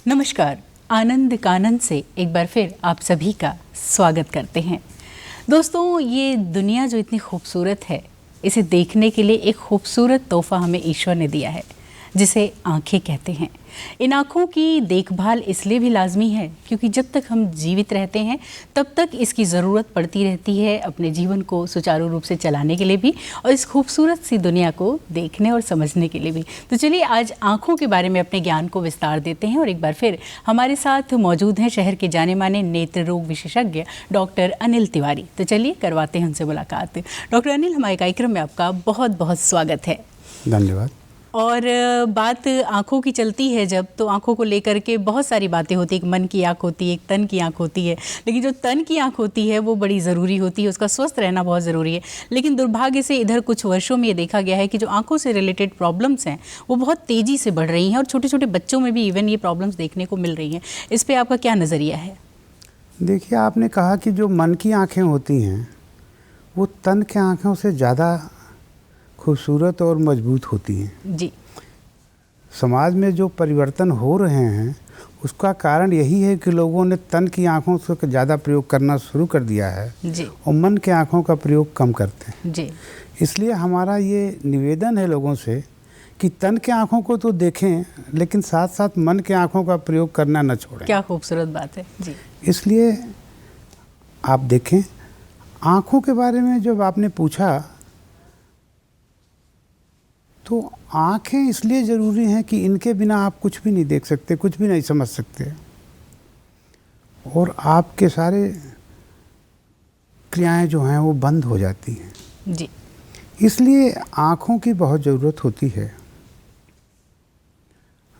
नमस्कार, आनंद कानन से एक बार फिर आप सभी का स्वागत करते हैं। दोस्तों, ये दुनिया जो इतनी खूबसूरत है, इसे देखने के लिए एक खूबसूरत तोहफा हमें ईश्वर ने दिया है, जिसे आंखें कहते हैं। इन आँखों की देखभाल इसलिए भी लाजमी है क्योंकि जब तक हम जीवित रहते हैं तब तक इसकी ज़रूरत पड़ती रहती है अपने जीवन को सुचारू रूप से चलाने के लिए भी और इस खूबसूरत सी दुनिया को देखने और समझने के लिए भी। तो चलिए आज आँखों के बारे में अपने ज्ञान को विस्तार देते हैं और एक बार फिर हमारे साथ मौजूद हैं शहर के जाने माने नेत्र रोग विशेषज्ञ डॉक्टर अनिल तिवारी। तो चलिए करवाते हैं उनसे मुलाकात। डॉक्टर अनिल, हमारे कार्यक्रम में आपका बहुत बहुत स्वागत है। धन्यवाद। और बात आँखों की चलती है जब, तो आँखों को लेकर के बहुत सारी बातें होती हैं। एक मन की आँख होती है, एक तन की आँख होती है, लेकिन जो तन की आँख होती है वो बड़ी ज़रूरी होती है, उसका स्वस्थ रहना बहुत ज़रूरी है। लेकिन दुर्भाग्य से इधर कुछ वर्षों में ये देखा गया है कि जो आँखों से रिलेटेड प्रॉब्लम्स हैं वो बहुत तेज़ी से बढ़ रही हैं और छोटे छोटे बच्चों में भी इवन ये प्रॉब्लम्स देखने को मिल रही हैं। इस पर आपका क्या नज़रिया है? देखिए, आपने कहा कि जो मन की आँखें होती हैं वो तन के आँखों से ज़्यादा खूबसूरत और मजबूत होती हैं। जी। समाज में जो परिवर्तन हो रहे हैं उसका कारण यही है कि लोगों ने तन की आँखों से ज़्यादा प्रयोग करना शुरू कर दिया है जी। और मन के आँखों का प्रयोग कम करते हैं। जी। इसलिए हमारा ये निवेदन है लोगों से कि तन के आँखों को तो देखें लेकिन साथ साथ मन के आँखों का प्रयोग करना न छोड़ें। क्या खूबसूरत बात है। जी। इसलिए आप देखें, आँखों के बारे में जब आपने पूछा तो आँखें इसलिए ज़रूरी हैं कि इनके बिना आप कुछ भी नहीं देख सकते, कुछ भी नहीं समझ सकते और आपके सारे क्रियाएं जो हैं वो बंद हो जाती हैं। जी। इसलिए आँखों की बहुत ज़रूरत होती है।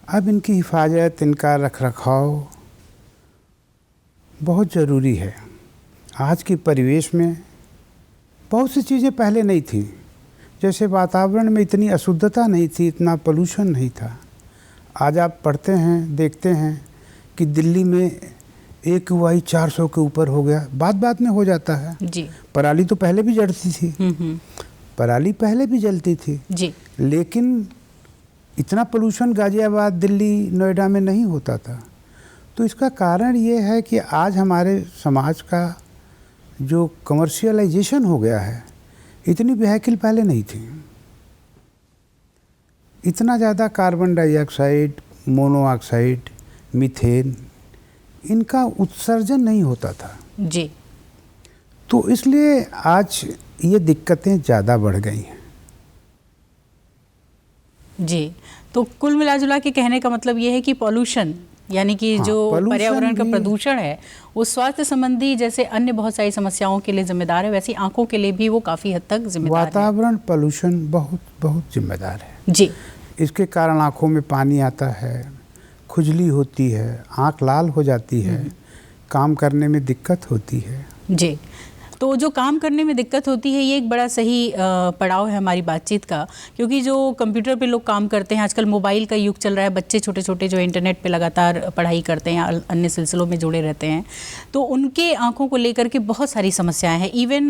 अब इनकी हिफाजत, इनका रखरखाव बहुत ज़रूरी है। आज के परिवेश में बहुत सी चीज़ें पहले नहीं थी, जैसे वातावरण में इतनी अशुद्धता नहीं थी, इतना पोल्यूशन नहीं था। आज आप पढ़ते हैं, देखते हैं कि दिल्ली में AQI 400 के ऊपर हो गया। बात में हो जाता है। जी। पराली तो पहले भी जलती थी, पराली पहले भी जलती थी जी। लेकिन इतना पोल्यूशन गाजियाबाद, दिल्ली, नोएडा में नहीं होता था। तो इसका कारण ये है कि आज हमारे समाज का जो कमर्शियलाइजेशन हो गया है, इतनी व्हीकल पहले नहीं थी, इतना ज़्यादा कार्बन डाइऑक्साइड, मोनोऑक्साइड, मीथेन, इनका उत्सर्जन नहीं होता था। जी। तो इसलिए आज ये दिक्कतें ज़्यादा बढ़ गई हैं। जी। तो कुल मिला जुला के कहने का मतलब ये है कि पॉल्यूशन यानी कि जो पर्यावरण का प्रदूषण है वो स्वास्थ्य संबंधी जैसे अन्य बहुत सारी समस्याओं के लिए जिम्मेदार है, वैसे आंखों के लिए भी वो काफ़ी हद तक जिम्मेदार है। वातावरण पोल्यूशन बहुत बहुत जिम्मेदार है। जी। इसके कारण आँखों में पानी आता है, खुजली होती है, आँख लाल हो जाती है, काम करने में दिक्कत होती है। जी। तो जो काम करने में दिक्कत होती है ये एक बड़ा सही पड़ाव है हमारी बातचीत का, क्योंकि जो कंप्यूटर पे लोग काम करते हैं, आजकल मोबाइल का युग चल रहा है, बच्चे छोटे छोटे जो इंटरनेट पे लगातार पढ़ाई करते हैं, अन्य सिलसिलों में जुड़े रहते हैं, तो उनके आंखों को लेकर के बहुत सारी समस्याएं हैं। इवन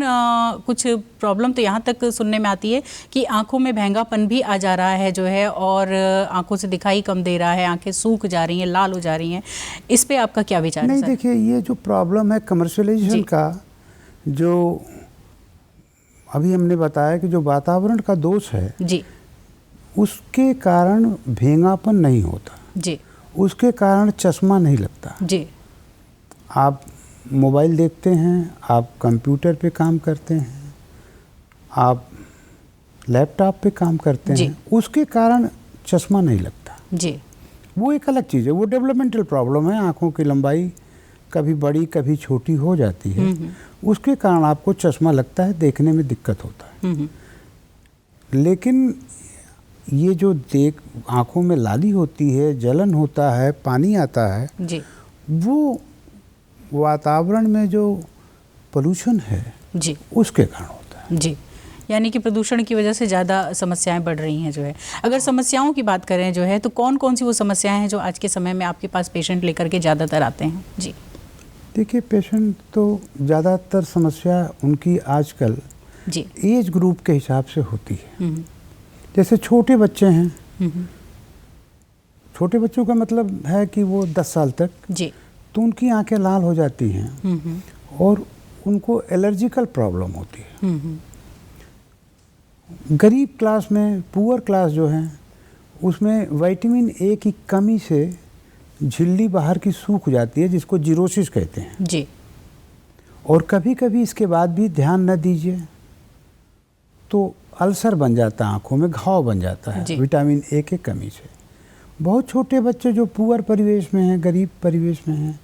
कुछ प्रॉब्लम तो यहाँ तक सुनने में आती है कि आँखों में भैंगापन भी आ जा रहा है जो है, और आँखों से दिखाई कम दे रहा है, आँखें सूख जा रही हैं, लाल हो जा रही हैं। इस पर आपका क्या विचार है? नहीं, देखिए, ये जो प्रॉब्लम है कमर्शियलाइजेशन का, जो अभी हमने बताया कि जो वातावरण का दोष है जी, उसके कारण भींगापन नहीं होता जी, उसके कारण चश्मा नहीं लगता जी। आप मोबाइल देखते हैं, आप कंप्यूटर पे काम करते हैं, आप लैपटॉप पे काम करते हैं, उसके कारण चश्मा नहीं लगता जी। वो एक अलग चीज़ है, वो डेवलपमेंटल प्रॉब्लम है। आँखों की लंबाई कभी बड़ी कभी छोटी हो जाती है, उसके कारण आपको चश्मा लगता है, देखने में दिक्कत होता है। लेकिन ये जो आँखों में लाली होती है, जलन होता है, पानी आता है जी, वो वातावरण में जो पोल्यूशन है जी, उसके कारण होता है। जी, यानी कि प्रदूषण की वजह से ज़्यादा समस्याएं बढ़ रही हैं जो है। अगर समस्याओं की बात करें जो है, तो कौन कौन सी वो समस्याएं हैं जो आज के समय में आपके पास पेशेंट लेकर के ज़्यादातर आते हैं? जी। देखिए, पेशेंट तो ज़्यादातर समस्या उनकी आजकल जी एज ग्रुप के हिसाब से होती है। जैसे छोटे बच्चे हैं छोटे बच्चों का मतलब है कि वो 10 साल तक, जी, तो उनकी आंखें लाल हो जाती हैं और उनको एलर्जिकल प्रॉब्लम होती है। गरीब क्लास में, पुअर क्लास जो है, उसमें विटामिन ए की कमी से झिल्ली बाहर की सूख जाती है, जिसको जीरोसिस कहते हैं जी। और कभी कभी इसके बाद भी ध्यान न दीजिए तो अल्सर बन जाता है, आँखों में घाव बन जाता है विटामिन ए के कमी से। बहुत छोटे बच्चे जो पुअर परिवेश में हैं, गरीब परिवेश में हैं,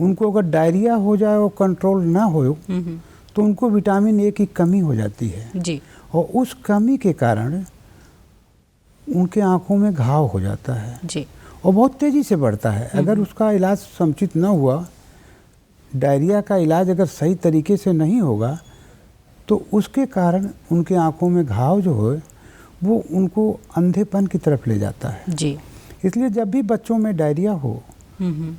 उनको अगर डायरिया हो जाए और कंट्रोल ना हो तो उनको विटामिन ए की कमी हो जाती है जी। और उस कमी के कारण उनके आँखों में घाव हो जाता है जी। और बहुत तेज़ी से बढ़ता है। अगर उसका इलाज समुचित न हुआ, डायरिया का इलाज अगर सही तरीके से नहीं होगा, तो उसके कारण उनके आँखों में घाव जो है वो उनको अंधेपन की तरफ ले जाता है। जी। इसलिए जब भी बच्चों में डायरिया हो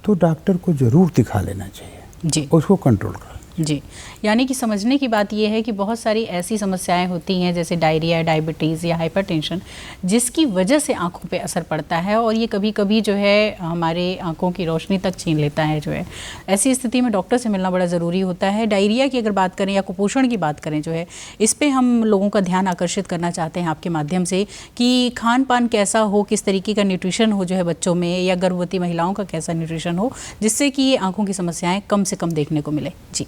तो डॉक्टर को ज़रूर दिखा लेना चाहिए जी, उसको कंट्रोल कर। जी। यानी कि समझने की बात यह है कि बहुत सारी ऐसी समस्याएं होती हैं जैसे डायरिया, डायबिटीज़ या हाइपरटेंशन, जिसकी वजह से आंखों पे असर पड़ता है और ये कभी कभी जो है हमारे आंखों की रोशनी तक छीन लेता है जो है। ऐसी स्थिति में डॉक्टर से मिलना बड़ा ज़रूरी होता है। डायरिया की अगर बात करें या कुपोषण की बात करें जो है, इस पर हम लोगों का ध्यान आकर्षित करना चाहते हैं आपके माध्यम से कि खान पान कैसा हो, किस तरीके का न्यूट्रिशन हो जो है बच्चों में, या गर्भवती महिलाओं का कैसा न्यूट्रिशन हो जिससे कि ये आँखों की समस्याएँ कम से कम देखने को मिले। जी।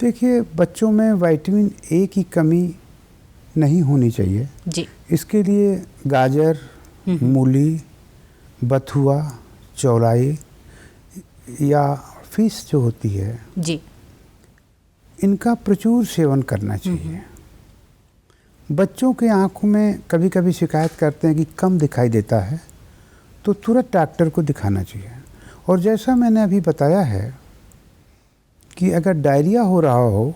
देखिए, बच्चों में विटामिन ए की कमी नहीं होनी चाहिए जी। इसके लिए गाजर, मूली, बथुआ, चौलाई या फिश जो होती है जी, इनका प्रचुर सेवन करना चाहिए। बच्चों के आँखों में कभी कभी शिकायत करते हैं कि कम दिखाई देता है, तो तुरंत डॉक्टर को दिखाना चाहिए। और जैसा मैंने अभी बताया है कि अगर डायरिया हो रहा हो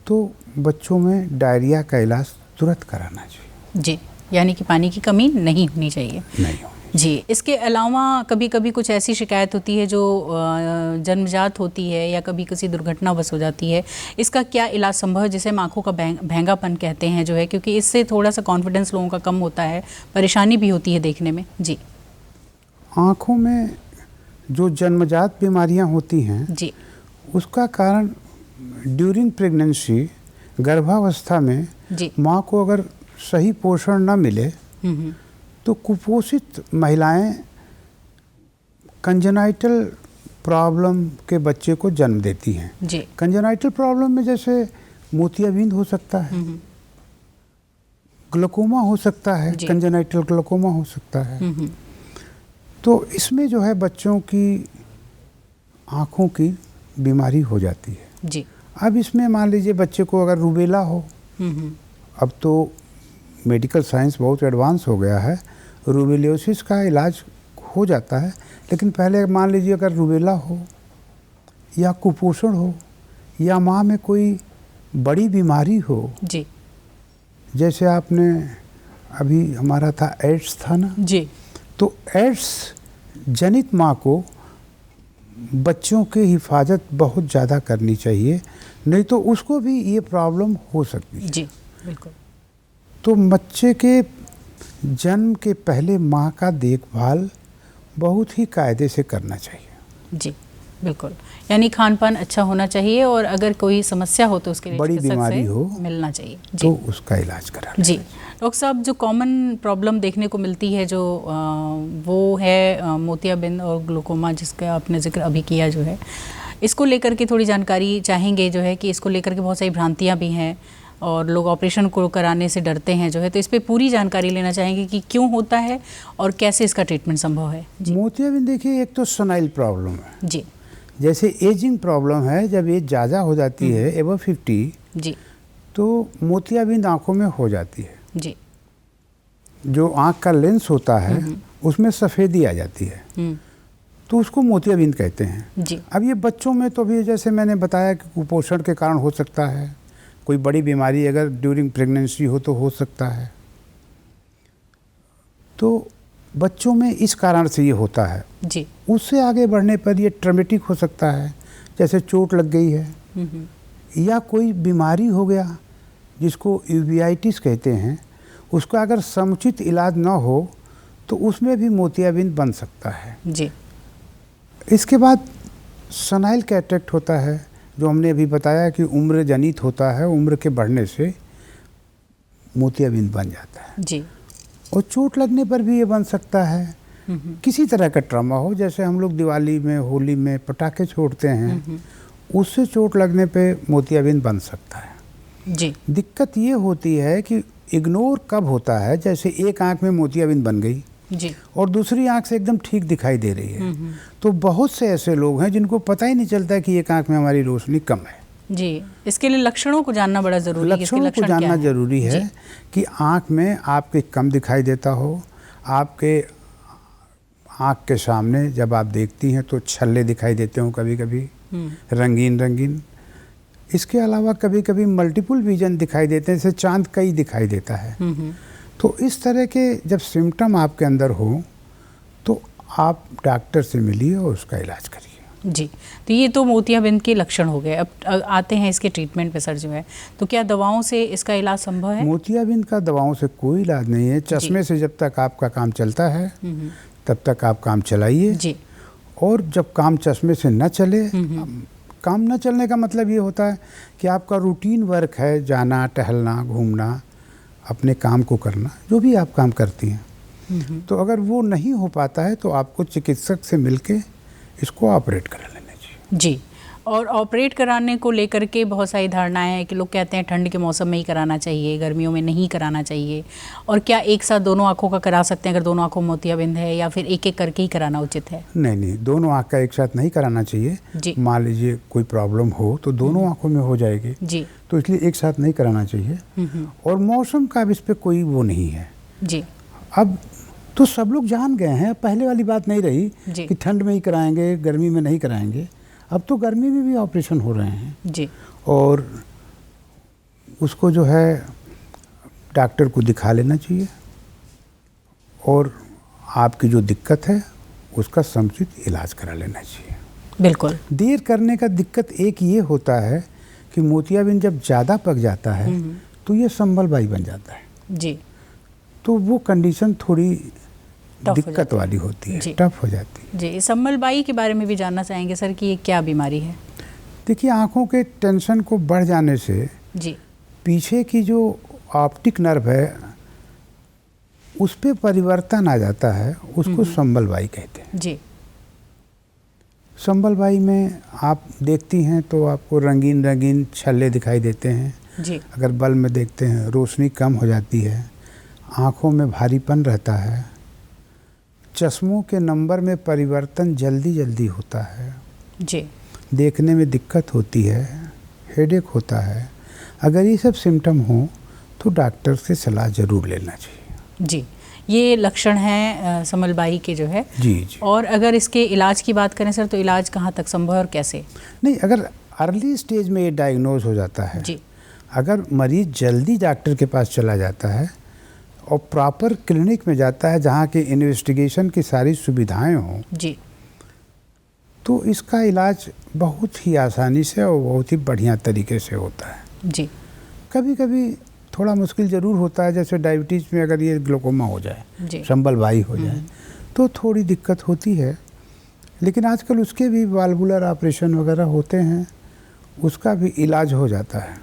तो बच्चों में डायरिया का इलाज तुरंत कराना चाहिए। जी, यानी कि पानी की कमी नहीं होनी चाहिए। नहीं होनी। जी। इसके अलावा कभी कभी कुछ ऐसी शिकायत होती है जो जन्मजात होती है या कभी किसी दुर्घटनावश हो जाती है, इसका क्या इलाज संभव है, जिसे हम आँखों का भेंगापन कहते हैं जो है, क्योंकि इससे थोड़ा सा कॉन्फिडेंस लोगों का कम होता है, परेशानी भी होती है देखने में। जी। आँखों में जो जन्मजात बीमारियां होती हैं जी, उसका कारण ड्यूरिंग प्रेगनेंसी, गर्भावस्था में जी, माँ को अगर सही पोषण न मिले तो कुपोषित महिलाएं कंजेनाइटल प्रॉब्लम के बच्चे को जन्म देती हैं। जी। कंजेनाइटल प्रॉब्लम में जैसे मोतियाबिंद हो सकता है, ग्लूकोमा हो सकता है, कंजेनाइटल ग्लूकोमा हो सकता है। तो इसमें जो है बच्चों की आँखों की बीमारी हो जाती है। जी। अब इसमें मान लीजिए बच्चे को अगर रूबेला हो, अब तो मेडिकल साइंस बहुत एडवांस हो गया है, रूबेलियोसिस का इलाज हो जाता है, लेकिन पहले मान लीजिए अगर रूबेला हो या कुपोषण हो या माँ में कोई बड़ी बीमारी हो, जी, जैसे आपने अभी हमारा था एड्स था ना, जी, तो एड्स जनित माँ को बच्चों की हिफाजत बहुत ज़्यादा करनी चाहिए, नहीं तो उसको भी ये प्रॉब्लम हो सकती है। जी, बिल्कुल। तो बच्चे के जन्म के पहले माँ का देखभाल बहुत ही कायदे से करना चाहिए। जी, बिल्कुल। यानी खान पान अच्छा होना चाहिए और अगर कोई समस्या हो तो उसके लिए बड़ी चिकित्सक बीमारी से हो मिलना चाहिए। तो उसका इलाज करा। जी। डॉक्टर साहब, जो कॉमन प्रॉब्लम देखने को मिलती है जो वो है मोतियाबिंद और ग्लूकोमा, जिसका आपने जिक्र अभी किया जो है, इसको लेकर के थोड़ी जानकारी चाहेंगे जो है कि इसको लेकर के बहुत सारी भ्रांतियाँ भी हैं और लोग ऑपरेशन को कराने से डरते हैं जो है, तो इस पर पूरी जानकारी लेना चाहेंगे कि क्यों होता है और कैसे इसका ट्रीटमेंट संभव है। जी। मोतियाबिंद देखिए, एक तो सनाइल प्रॉब्लम है। जी। जैसे एजिंग प्रॉब्लम है, जब एज ज़्यादा हो जाती है एबव 50, जी, तो मोतियाबिंद आँखों में हो जाती है। जी, जो आँख का लेंस होता है उसमें सफ़ेदी आ जाती है, तो उसको मोतियाबिंद कहते हैं। जी। अब ये बच्चों में तो भी जैसे मैंने बताया कि कुपोषण के कारण हो सकता है, कोई बड़ी बीमारी अगर ड्यूरिंग प्रेगनेंसी हो तो हो सकता है, तो बच्चों में इस कारण से ये होता है। जी। उससे आगे बढ़ने पर ये ट्रमेटिक हो सकता है, जैसे चोट लग गई है या कोई बीमारी हो गया जिसको यूवियाइटिस कहते हैं, उसका अगर समुचित इलाज ना हो तो उसमें भी मोतियाबिंद बन सकता है। जी। इसके बाद सनाइल कैटरेक्ट होता है, जो हमने अभी बताया कि उम्र जनित होता है, उम्र के बढ़ने से मोतियाबिंद बन जाता है। जी। और चोट लगने पर भी ये बन सकता है। किसी तरह का ट्रॉमा हो, जैसे हम लोग दिवाली में, होली में पटाखे छोड़ते हैं, उससे चोट लगने पे मोतियाबिंद बन सकता है। जी। दिक्कत ये होती है कि इग्नोर कब होता है, जैसे एक आंख में मोतियाबिंद बन गई जी। और दूसरी आंख से एकदम ठीक दिखाई दे रही है, तो बहुत से ऐसे लोग हैं जिनको पता ही नहीं चलता कि एक आंख में हमारी रोशनी कम है। जी। इसके लिए लक्षणों को जानना बड़ा ज़रूरी है। लक्षणों को जानना जरूरी है कि आंख में आपके कम दिखाई देता हो, आपके आंख के सामने जब आप देखती हैं तो छल्ले दिखाई देते हो, कभी कभी रंगीन रंगीन। इसके अलावा कभी कभी मल्टीपल विजन दिखाई देते हैं, जैसे चांद कई दिखाई देता है। तो इस तरह के जब सिम्टम आपके अंदर हो तो आप डॉक्टर से मिलिए और उसका इलाज करिए। जी। तो ये तो मोतियाबिंद के लक्षण हो गए। अब आते हैं इसके ट्रीटमेंट पे सर जो है, तो क्या दवाओं से इसका इलाज संभव है? मोतियाबिंद का दवाओं से कोई इलाज नहीं है। चश्मे से जब तक आपका काम चलता है तब तक आप काम चलाइए जी। और जब काम चश्मे से न चले, काम न चलने का मतलब ये होता है कि आपका रूटीन वर्क है, जाना, टहलना, घूमना, अपने काम को करना, जो भी आप काम करती हैं, तो अगर वो नहीं हो पाता है तो आपको चिकित्सक से मिलके इसको ऑपरेट करा लेना चाहिए। जी। और ऑपरेट कराने को लेकर के बहुत सारी धारणाएं हैं कि लोग कहते हैं ठंड के मौसम में ही कराना चाहिए, गर्मियों में नहीं कराना चाहिए। और क्या एक साथ दोनों आँखों का करा सकते हैं अगर दोनों आँखों में मोतियाबिंद है, या फिर एक एक करके ही कराना उचित है? नहीं, दोनों आँख का एक साथ नहीं कराना चाहिए। मान लीजिए कोई प्रॉब्लम हो तो दोनों आँखों में हो जाएगी जी, तो इसलिए एक साथ नहीं कराना चाहिए। और मौसम का अब इस पर कोई वो नहीं है जी। अब तो सब लोग जान गए हैं, पहले वाली बात नहीं रही कि ठंड में ही कराएंगे, गर्मी में नहीं कराएंगे। अब तो गर्मी में भी ऑपरेशन हो रहे हैं जी। और उसको जो है डॉक्टर को दिखा लेना चाहिए और आपकी जो दिक्कत है उसका समुचित इलाज करा लेना चाहिए। बिल्कुल। देर करने का दिक्कत एक ये होता है कि मोतियाबिंद जब ज़्यादा पक जाता है तो ये संबलबाई बन जाता है जी। तो वो कंडीशन थोड़ी दिक्कत वाली होती है, टफ हो जाती है। जी। संबलबाई के बारे में भी जानना चाहेंगे सर कि ये क्या बीमारी है? देखिए, आँखों के टेंशन को बढ़ जाने से जी, पीछे की जो ऑप्टिक नर्व है उस पे परिवर्तन आ जाता है, उसको संबलबाई कहते हैं। जी। संबलबाई में आप देखती हैं तो आपको रंगीन रंगीन छल्ले दिखाई देते हैं जी। अगर बल्ब में देखते हैं, रोशनी कम हो जाती है, आँखों में भारीपन रहता है, चश्मों के नंबर में परिवर्तन जल्दी जल्दी होता है जी, देखने में दिक्कत होती है, हेडेक होता है। अगर ये सब सिम्टम हो तो डॉक्टर से सलाह ज़रूर लेना चाहिए। जी। ये लक्षण हैं संबलबाई के जो है। जी। और अगर इसके इलाज की बात करें सर, तो इलाज कहाँ तक संभव है और कैसे? नहीं, अगर अर्ली स्टेज में ये डायग्नोज हो जाता है जी, अगर मरीज जल्दी डॉक्टर के पास चला जाता है और प्रॉपर क्लिनिक में जाता है जहाँ की इन्वेस्टिगेशन की सारी सुविधाएं हों जी, तो इसका इलाज बहुत ही आसानी से और बहुत ही बढ़िया तरीके से होता है। जी। कभी कभी थोड़ा मुश्किल ज़रूर होता है, जैसे डायबिटीज़ में अगर ये ग्लूकोमा हो जाए, संबलबाई हो जाए तो थोड़ी दिक्कत होती है, लेकिन आजकल उसके भी वाल्वुलर ऑपरेशन वगैरह होते हैं, उसका भी इलाज हो जाता है।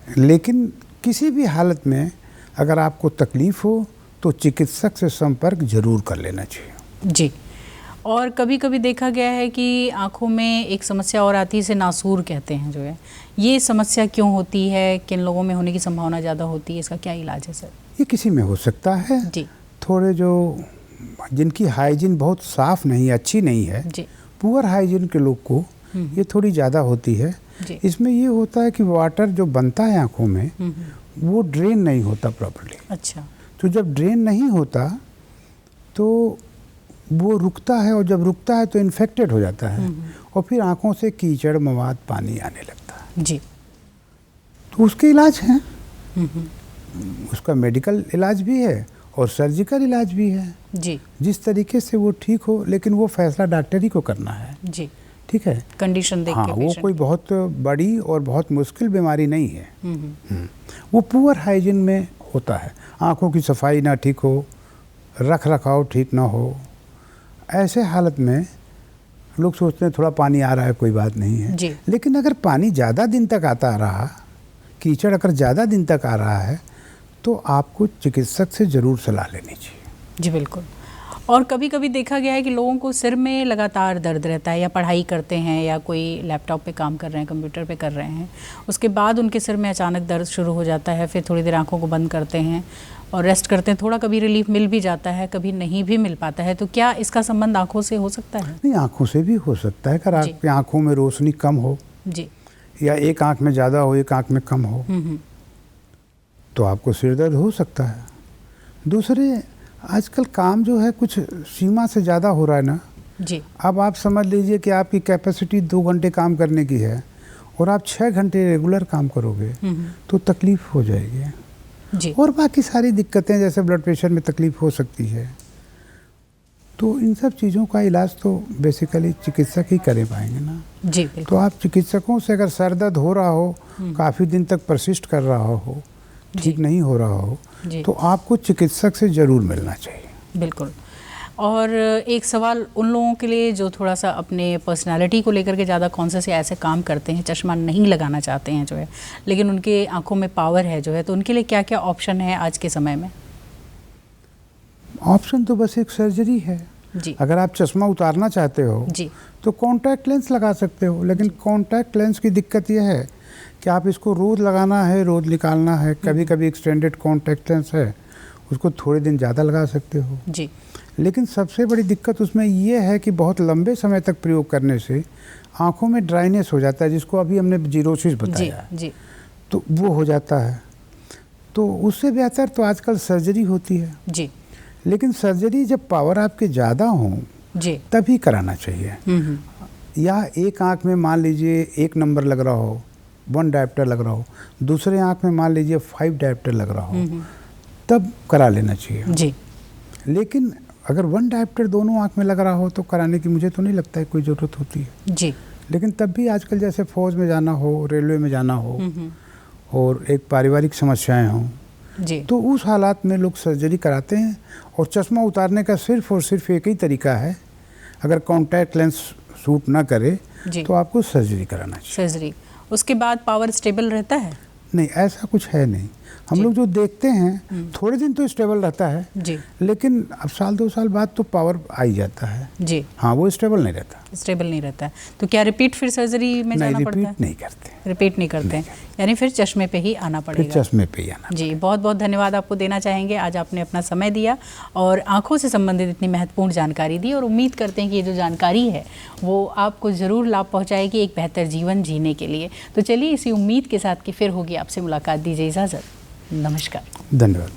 लेकिन किसी भी हालत में अगर आपको तकलीफ़ हो तो चिकित्सक से संपर्क जरूर कर लेना चाहिए। जी। और कभी कभी देखा गया है कि आँखों में एक समस्या और आती है, इसे नासूर कहते हैं जो है, ये समस्या क्यों होती है? किन लोगों में होने की संभावना ज़्यादा होती है? इसका क्या इलाज है सर? ये किसी में हो सकता है जी। थोड़े जो जिनकी हाइजीन बहुत साफ़ नहीं, अच्छी नहीं है जी, पुअर हाइजीन के लोग को ये थोड़ी ज़्यादा होती है। इसमें ये होता है कि वाटर जो बनता है आँखों में वो ड्रेन नहीं होता प्रॉपर्ली। अच्छा। तो जब ड्रेन नहीं होता तो वो रुकता है और जब रुकता है तो इन्फेक्टेड हो जाता है और फिर आँखों से कीचड़, मवाद, पानी आने लगता है। जी। तो उसके इलाज हैं, उसका मेडिकल इलाज भी है और सर्जिकल इलाज भी है। जी। जिस तरीके से वो ठीक हो, लेकिन वो फैसला डॉक्टर ही को करना है। जी। ठीक है, कंडीशन देख के। हाँ, वो कोई बहुत बड़ी और बहुत मुश्किल बीमारी नहीं है। वो पुअर हाइजीन में होता है, आँखों की सफाई ना ठीक हो रख रखाव ठीक ना हो, ऐसे हालत में लोग सोचते हैं थोड़ा पानी आ रहा है कोई बात नहीं है जी। लेकिन अगर पानी ज़्यादा दिन तक आता रहा, कीचड़ अगर ज़्यादा दिन तक आ रहा है तो आपको चिकित्सक से ज़रूर सलाह लेनी चाहिए। जी बिल्कुल। और कभी कभी देखा गया है कि लोगों को सिर में लगातार दर्द रहता है, या पढ़ाई करते हैं या कोई लैपटॉप पे काम कर रहे हैं, कंप्यूटर पे कर रहे हैं, उसके बाद उनके सिर में अचानक दर्द शुरू हो जाता है, फिर थोड़ी देर आंखों को बंद करते हैं और रेस्ट करते हैं, थोड़ा कभी रिलीफ मिल भी जाता है, कभी नहीं भी मिल पाता है। तो क्या इसका संबंध आंखों से हो सकता है? नहीं, आँखों से भी हो सकता है। अगर आपकी आँखों में रोशनी कम हो जी, या एक आँख में ज़्यादा हो, एक आँख में कम हो, तो आपको सिर दर्द हो सकता है। दूसरे, आजकल काम जो है कुछ सीमा से ज़्यादा हो रहा है ना जी। अब आप समझ लीजिए कि आपकी कैपेसिटी 2 घंटे काम करने की है और आप 6 घंटे रेगुलर काम करोगे तो तकलीफ हो जाएगी जी। और बाकी सारी दिक्कतें जैसे ब्लड प्रेशर में तकलीफ हो सकती है। तो इन सब चीज़ों का इलाज तो बेसिकली चिकित्सक ही कर पाएंगे ना। जी तो बिल्कुल। आप चिकित्सकों से, अगर सर दर्द हो रहा हो, काफ़ी दिन तक परसिस्ट कर रहा हो, ठीक नहीं हो रहा हो, तो आपको चिकित्सक से ज़रूर मिलना चाहिए। बिल्कुल। और एक सवाल उन लोगों के लिए जो थोड़ा सा अपने पर्सनालिटी को लेकर के ज़्यादा कॉन्शियस या ऐसे काम करते हैं, चश्मा नहीं लगाना चाहते हैं जो है, लेकिन उनके आंखों में पावर है जो है, तो उनके लिए क्या क्या ऑप्शन है आज के समय में? ऑप्शन तो बस एक सर्जरी है जी। अगर आप चश्मा उतारना चाहते हो जी। तो कॉन्टैक्ट लेंस लगा सकते हो, लेकिन कॉन्टैक्ट लेंस की दिक्कत यह है कि आप इसको रोज़ लगाना है, रोज़ निकालना है। कभी कभी एक्सटेंडेड कॉन्टैक्ट लेंस है, उसको थोड़े दिन ज़्यादा लगा सकते हो जी। लेकिन सबसे बड़ी दिक्कत उसमें ये है कि बहुत लंबे समय तक प्रयोग करने से आँखों में ड्राइनेस हो जाता है, जिसको अभी हमने जीरोसिस बताया। जी। तो वो हो जाता है। तो उससे बेहतर तो आजकल सर्जरी होती है जी। लेकिन सर्जरी जब पावर आपके ज़्यादा हो जी। तभी कराना चाहिए। या एक आँख में मान लीजिए 1 नंबर लग रहा हो, 1 डायप्टर लग रहा हो, दूसरे आँख में मान लीजिए 5 डायप्टर लग रहा हो, तब करा लेना चाहिए। जी। लेकिन अगर 1 डायप्टर दोनों आँख में लग रहा हो तो कराने की मुझे तो नहीं लगता है कोई ज़रूरत होती है। जी। लेकिन तब भी आजकल जैसे फौज में जाना हो, रेलवे में जाना हो और एक पारिवारिक समस्याएं हों, जी। तो उस हालात में लोग सर्जरी कराते हैं। और चश्मा उतारने का सिर्फ और सिर्फ एक ही तरीका है, अगर कॉन्टैक्ट लेंस सूट ना करे तो आपको सर्जरी कराना चाहिए। सर्जरी, उसके बाद पावर स्टेबल रहता है? नहीं, ऐसा कुछ है नहीं। हम लोग जो देखते हैं थोड़े दिन तो स्टेबल रहता है जी। लेकिन अब 1-2 साल बाद तो पावर आ ही जाता है। जी। हाँ, वो स्टेबल नहीं रहता। स्टेबल नहीं रहता है तो क्या रिपीट फिर सर्जरी में जाना पड़ता है? नहीं करते। रिपीट नहीं करते हैं, यानी फिर चश्मे पे ही आना पड़ेगा। फिर चश्मे पे ही आना। जी, बहुत बहुत धन्यवाद आपको देना चाहेंगे, आज आपने अपना समय दिया और आंखों से संबंधित इतनी महत्वपूर्ण जानकारी दी, और उम्मीद करते हैं कि ये जो जानकारी है वो आपको ज़रूर लाभ पहुंचाएगी एक बेहतर जीवन जीने के लिए। तो चलिए इसी उम्मीद के साथ कि फिर होगी आपसे मुलाकात, दीजिए इजाज़त, नमस्कार। धन्यवाद।